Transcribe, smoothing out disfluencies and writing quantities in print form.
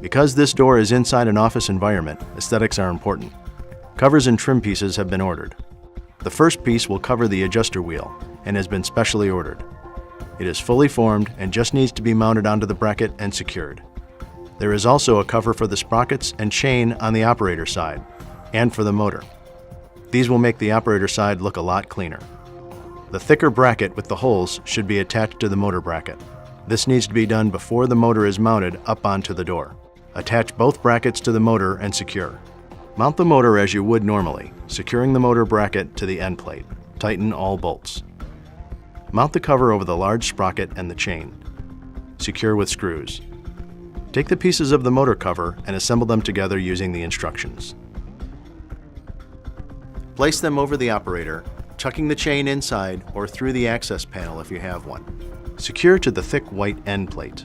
Because this door is inside an office environment, aesthetics are important. Covers and trim pieces have been ordered. The first piece will cover the adjuster wheel and has been specially ordered. It is fully formed and just needs to be mounted onto the bracket and secured. There is also a cover for the sprockets and chain on the operator side and for the motor. These will make the operator side look a lot cleaner. The thicker bracket with the holes should be attached to the motor bracket. This needs to be done before the motor is mounted up onto the door. Attach both brackets to the motor and secure. Mount the motor as you would normally, securing the motor bracket to the end plate. Tighten all bolts. Mount the cover over the large sprocket and the chain. Secure with screws. Take the pieces of the motor cover and assemble them together using the instructions. Place them over the operator, tucking the chain inside or through the access panel if you have one. Secure to the thick white end plate.